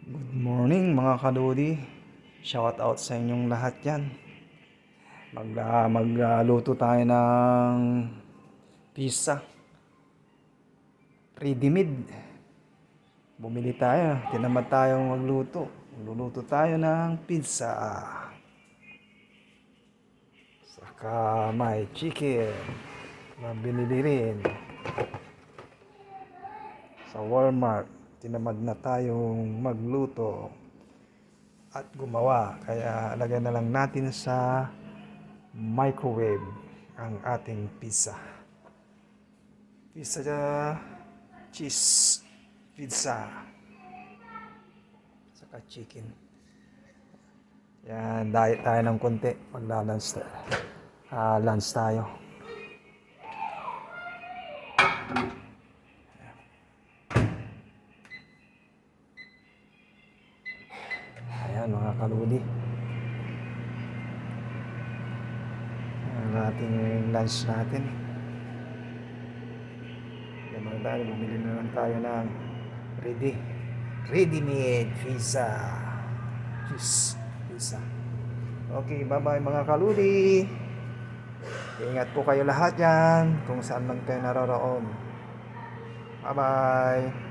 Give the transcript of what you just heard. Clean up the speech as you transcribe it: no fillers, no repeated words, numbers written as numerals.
Good morning mga kaludi. Shout out sa inyong lahat yan. Magluto tayo ng pizza. Ready-made. Bumili tayo. Tinamad tayong magluto. Magluluto tayo ng pizza. Saka may chicken. Binili rin sa Walmart. Tinamad na tayong magluto at gumawa, kaya lagay na lang natin sa microwave ang ating pizza. Cheese pizza saka chicken. Yan, diet tayo ng konti magla-lunch lunch tayo. Ayan mga kaludi, ang ating lunch natin. Naman tayo, bumili na lang tayo ng ready-made pizza. Cheese pizza. Okay, bye-bye mga kaludi. Ingat po kayo lahat yan kung saan man kayo naroroon. Bye-bye.